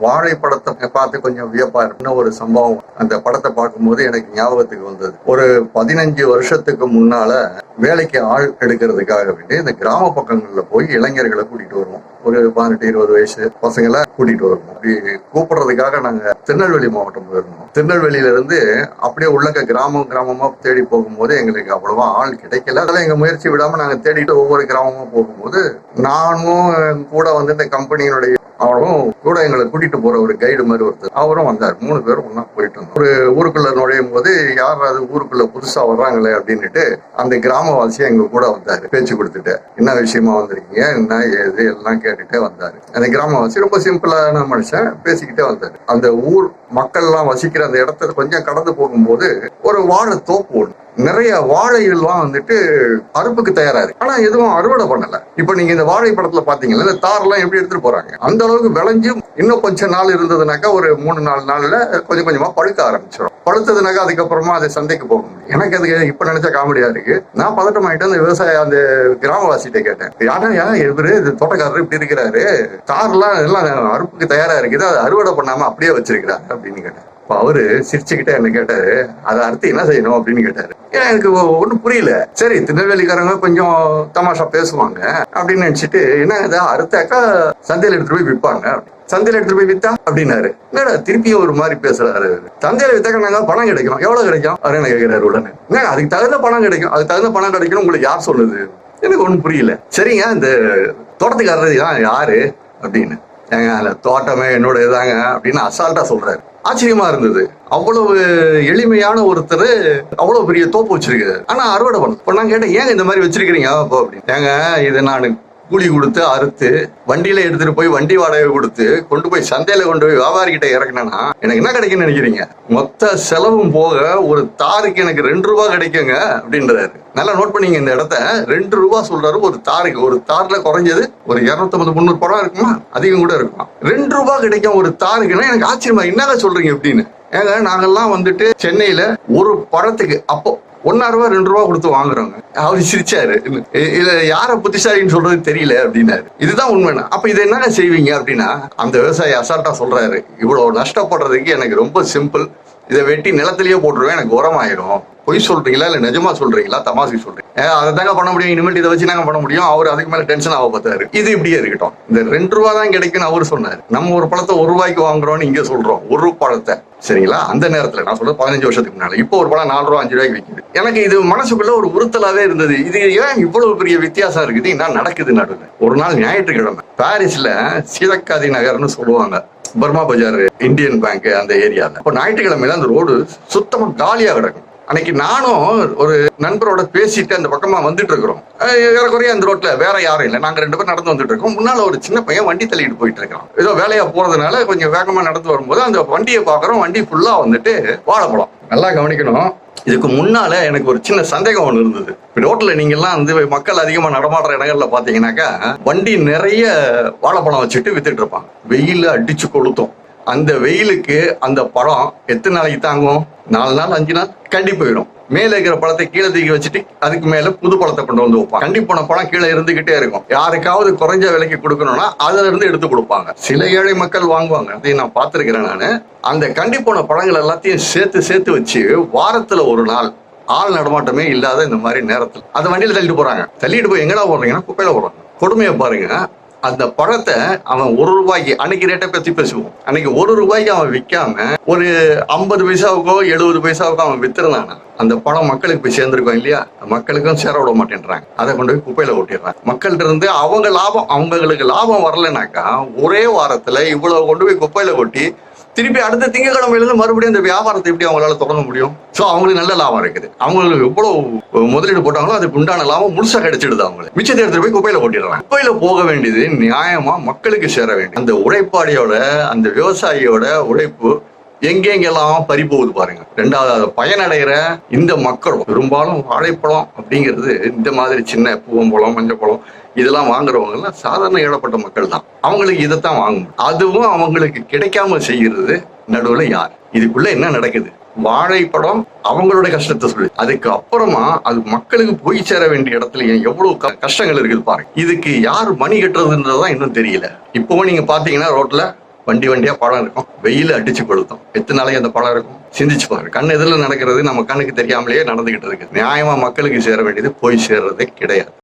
வாழை படத்தை பார்த்து கொஞ்சம் வியப்பா இருக்கு. ஒரு சம்பவம் அந்த படத்தை பார்க்கும்போது எனக்கு ஞாபகத்துக்கு வந்தது. ஒரு 15 வருஷத்துக்கு முன்னால வேலைக்கு ஆள் எடுக்கிறதுக்காக வேண்டி இந்த கிராம பக்கங்கள்ல போய் இளைஞர்களை கூட்டிட்டு வருவோம். ஒரு 18-20 வயசு பசங்களை கூட்டிட்டு வருவோம். அப்படி கூப்பிடுறதுக்காக நாங்க திருநெல்வேலி மாவட்டம் போயிருந்தோம். திருநெல்வேலியில இருந்து அப்படியே உள்ளக்க கிராமமா தேடி போகும்போது எங்களுக்கு அவ்வளவா ஆள் கிடைக்கல. அதெல்லாம் எங்க முயற்சி விடாம நாங்க தேடிட்டு ஒவ்வொரு கிராமமா போகும்போது நானும் கூட வந்து இந்த கம்பெனியினுடைய அவரும் கூட எங்களை கூட்டிட்டு போற ஒரு கைடு மாதிரி ஒருத்தர் அவரும் வந்தார். 3 பேரும் ஒன்னா போயிட்டு இருந்தோம். ஒரு ஊருக்குள்ள நுழையும் போது யாராவது ஊருக்குள்ள புதுசா வர்றாங்களே அப்படின்னுட்டு அந்த கிராமவாசியா எங்க கூட வந்தாரு. பேச்சு கொடுத்துட்டு என்ன விஷயமா வந்திருக்கீங்க, என்ன ஏது எல்லாம் கேட்டுட்டே வந்தாரு. அந்த கிராமவாசி ரொம்ப சிம்பிளான மனுஷன், பேசிக்கிட்டே வந்தாரு. அந்த ஊர் மக்கள் எல்லாம் வசிக்கிற அந்த இடத்த கொஞ்சம் கடந்து போகும்போது ஒரு வாழை தோப்பு ஒண்ணு, நிறைய வாழைகள்லாம் வந்துட்டு அறுப்புக்கு தயாரா இருக்கு. ஆனா எதுவும் அறுவடை பண்ணல. இப்ப நீங்க இந்த வாழை படத்துல பாத்தீங்கன்னா இந்த தார் எல்லாம் எப்படி எடுத்துட்டு போறாங்க, அந்த அளவுக்கு விளைஞ்சு இன்னும் கொஞ்ச நாள் இருந்ததுனாக்கா ஒரு 3-4 நாள்ல கொஞ்சம் கொஞ்சமா பழுக்க ஆரம்பிச்சிடும். பழுத்ததுனாக்கா அதுக்கப்புறமா அதை சந்தைக்கு போக முடியும். எனக்கு அதுக்கு இப்ப நினைச்ச காமெடியா இருக்கு. நான் பதட்டமாயிட்டு அந்த விவசாய அந்த கிராமவாசிட்ட கேட்டேன், யாரா இவரு தோட்டக்காரர் இப்படி இருக்கிறாரு, தார்லாம் எல்லாம் அறுப்புக்கு தயாரா இருக்குது, அதை அறுவடை பண்ணாம அப்படியே வச்சிருக்கிறாரு அப்படின்னு கேட்டேன். அவரு சிரிச்சுக்கிட்டே என்ன கேட்டாரு, அதை அறுத்து என்ன செய்யணும் அப்படின்னு கேட்டாரு. எனக்கு ஒன்னும் புரியல. சரி, திருநெல்வேலிக்காரங்க கொஞ்சம் தமாஷா பேசுவாங்க அப்படின்னு நினைச்சிட்டு என்ன இதை அறுத்தாக்கா சந்தையில எடுத்துட்டு போய் விற்பாங்க, சந்தையில எடுத்துட்டு போய் வித்தா அப்படின்னாரு. என்னடா திருப்பியும் ஒரு மாதிரி பேசுறாரு. சந்தையில வித்தாக்க நாங்க பணம் கிடைக்கும், எவ்வளவு கிடைக்கும் அப்படின்னு கேட்கிறாரு. உடனே அதுக்கு தகுந்த பணம் கிடைக்கும், அதுக்கு தகுந்த பணம் கிடைக்கணும் உங்களுக்கு யார் சொல்லுது? எனக்கு ஒன்னும் புரியல. சரிங்க, இந்த தோட்டத்துக்காரர் தான் யாரு அப்படின்னு. ஏங்க அந்த தோட்டமே என்னோட இதாங்க அப்படின்னு அசால்ட்டா சொல்றாரு. ஆச்சரியமா இருந்தது. அவ்வளவு எளிமையான ஒருத்தர் அவ்வளவு பெரிய தோப்பு வச்சிருக்காரு, ஆனா அறுவடை பண்ண. இப்ப நான் கேட்டேன், ஏங்க இந்த மாதிரி வச்சிருக்கிறீங்க அப்போ அப்படின்னு. ஏங்க இதை நான் கூலி கொடுத்து அறுத்து வண்டியில எடுத்துட்டு போய் வண்டி வாடகை கொடுத்து கொண்டு போய் சந்தையில கொண்டு போய் வியாபாரி கிட்ட இறக்குனா எனக்கு என்ன கிடைக்குன்னு நினைக்கிறீங்க? மொத்த செலவும் போக ஒரு தாருக்கு எனக்கு 2 ரூபாய் கிடைக்குங்க அப்படின்றாரு. நல்லா நோட் பண்ணிங்க இந்த இடத்த. 2 ரூபாய் சொல்றாரு ஒரு தாருக்கு. ஒரு தார்ல குறைஞ்சது ஒரு 250-300 படம் இருக்குமா, அதிகம் கூட இருக்குமா. 2 ரூபாய் கிடைக்கும் ஒரு தாருக்குன்னா எனக்கு ஆச்சரியமா, என்னங்க சொல்றீங்க அப்படின்னு. ஏங்க நாங்கெல்லாம் வந்துட்டு சென்னையில ஒரு பழத்துக்கு அப்போ 1 ரூபா 2 ரூபா கொடுத்து வாங்குறோங்க. அவரு சிரிச்சாரு. இதுல யார புத்திசாலின்னு சொல்றது தெரியல அப்படின்னாரு. இதுதான் உண்மைனா அப்ப இதை என்னங்க செய்வீங்க அப்படின்னா, அந்த விவசாயி அசால்ட்டா சொல்றாரு, இவ்வளவு நஷ்டப்படுறதுக்கு எனக்கு ரொம்ப சிம்பிள், இதை வெட்டி நிலத்திலேயே போட்டுருவேன், எனக்கு உரமாயிரும். பொய் சொல்றீங்களா இல்ல நிஜமா சொல்றீங்களா, தமாசி சொல்றீங்க, அதை தாங்க பண்ண முடியும், இனிமேல் இதை வச்சு நாங்க பண்ண முடியும். அவர் அதுக்கு மேல டென்ஷன் ஆக பார்த்தாரு. இது இப்படியே இருக்கட்டும், இந்த 2 ரூபா தான் கிடைக்குன்னு அவரு சொன்னாரு. நம்ம ஒரு பழத்தை 1 ரூபாய்க்கு வாங்குறோம்னு இங்க சொல்றோம், ஒரு பழத்தை. சரிங்களா, அந்த நேரத்துல நான் சொல்றது 15 வருஷத்துக்கு முன்னால. இப்போ ஒரு பழம் 4 ரூபா 5 ரூபாய்க்கு விற்குது. எனக்கு இது மனசுக்குள்ள ஒரு உறுத்தலாவே இருந்தது. இது ஏன் இவ்வளவு பெரிய வித்தியாசம் இருக்குது, என்ன நடக்குது நடுவில். ஒரு நாள் ஞாயிற்றுக்கிழமை பாரிஸ்ல சீதக்காதி நகர்னு சொல்லுவாங்க, பர்மா பஜார், இந்தியன் பேங்க் அந்த ஏரியால. இப்போ ஞாயிற்றுக்கிழமையில அந்த ரோடு சுத்தமா காலியா கிடக்கும். அன்னைக்கு நானும் ஒரு நண்பரோட பேசிட்டு அந்த பக்கமா வந்துட்டு இருக்கிறோம். ஏறக்குறைய அந்த ரோட்ல வேற யாரும் இல்லை, நாங்க 2 பேரும் நடந்து வந்துட்டு இருக்கோம். முன்னால ஒரு சின்ன பையன் வண்டி தள்ளிட்டு போயிட்டு இருக்கான். ஏதோ வேலையா போறதுனால கொஞ்சம் வேகமா நடந்து வரும்போது அந்த வண்டியை பாக்குறோம். வண்டி ஃபுல்லா வந்துட்டு வாழைப்பழம். நல்லா கவனிக்கணும், இதுக்கு முன்னால எனக்கு ஒரு சின்ன சந்தேகம் ஒண்ணு இருந்தது. ரோட்ல நீங்க எல்லாம் வந்து மக்கள் அதிகமா நடமாடுற இடங்கள்ல பாத்தீங்கன்னாக்கா வண்டி நிறைய வாழைப்பழம் வச்சுட்டு வித்துட்டு இருப்பாங்க. வெயில அடிச்சு கொளுத்தும். அந்த வெயிலுக்கு அந்த பழம் எத்தனை நாளைக்கு தாங்கும்? 4 நாள் 5 நாள் கண்டி போயிடும். மேல இருக்கிற பழத்தை கீழே தூக்கி வச்சுட்டு அதுக்கு மேல புது பழத்தை கொண்டு வந்து வைப்பாங்க. கண்டி போன பழம் கீழே இருந்துகிட்டே இருக்கும். யாருக்காவது குறைஞ்ச விலைக்கு கொடுக்கணும்னா அதுல இருந்து எடுத்து கொடுப்பாங்க. சில ஏழை மக்கள் வாங்குவாங்க, அதையும் நான் பார்த்திருக்கிறேன். நானு அந்த கண்டி போன பழங்கள் எல்லாத்தையும் சேர்த்து வச்சு வாரத்துல ஒரு நாள் ஆள் நடமாட்டமே இல்லாத இந்த மாதிரி நேரத்தில் அந்த வண்டியில தள்ளிட்டு போய் எங்கடா போடுறீங்கன்னா குப்பையில போடுறாங்க. கொடுமையை பாருங்க. அந்த பழத்தை அவன் 1 ரூபாய்க்கு, அன்னைக்கு ரேட்டை பத்தி பேசுவோம், அன்னைக்கு 1 ரூபாய்க்கு அவன் விற்காம ஒரு 50 பைசாவுக்கோ 70 பைசாவுக்கோ அவன் வித்துருந்தானா அந்த பழம் மக்களுக்கு போய் சேர்ந்திருக்கோம் இல்லையா? மக்களுக்கும் சேர விட மாட்டேன்றாங்க. அதை கொண்டு போய் குப்பையில ஓட்டிடுறாங்க. மக்கள்கிட்ட இருந்து அவங்களுக்கு லாபம் வரலனாக்கா ஒரே வாரத்துல இவ்வளவு கொண்டு போய் குப்பையில கொட்டி திருப்பி அடுத்த திங்கக்கிழமையில இருந்து மறுபடியும் இந்த வியாபாரத்தை எப்படி அவங்களால தொடங்க முடியும்? சோ அவங்களுக்கு நல்ல லாபம் இருக்குது. அவங்களுக்கு எவ்வளவு முதலீடு போட்டாங்களோ அதுக்கு உண்டான லாபம் முழுசா கிடைச்சிடுது. அவங்களுக்கு மிச்சத்தை எடுத்துட்டு போய் குப்பையில போட்டிடுறாங்க. குப்பையில போக வேண்டியது நியாயமா மக்களுக்கு சேர வேண்டியது. அந்த உழைப்பாளியோட அந்த விவசாயியோட உழைப்பு எங்கெங்கெல்லாம் பறி போகுது பாருங்க. 2வது பயனடைகிற இந்த மக்களும் பெரும்பாலும் வாழைப்பழம் அப்படிங்கிறது இந்த மாதிரி சின்ன பூவம்பழம், மஞ்சப்பழம் இதெல்லாம் வாங்குறவங்க எல்லாம் சாதாரண ஏழப்பட்ட மக்கள் தான். அவங்களுக்கு இதைத்தான் வாங்கணும். அதுவும் அவங்களுக்கு கிடைக்காம செய்கிறது நடுவுல யார்? இதுக்குள்ள என்ன நடக்குது? வாழைப்படம் அவங்களோட கஷ்டத்தை சொல்லு, அதுக்கு அப்புறமா அது மக்களுக்கு போய் சேர வேண்டிய இடத்துல எவ்வளவு கஷ்டங்கள் இருக்குது பாருங்க. இதுக்கு யார் மணி கட்டுறதுன்றதுதான் இன்னும் தெரியல. இப்போ நீங்க பாத்தீங்கன்னா ரோட்ல வண்டி வண்டியா பழம் இருக்கும், வெயில் அடிச்சு கொளுத்தும். எத்தனை நாளைக்கு அந்த பழம் இருக்கும்? சிந்திச்சு பாரு. கண் எதிரில் நடக்கிறது நம்ம கண்ணுக்கு தெரியாமலேயே நடந்துகிட்டு இருக்கு. நியாயமா மக்களுக்கு சேர வேண்டியது போய் சேர்றதே கிடையாது.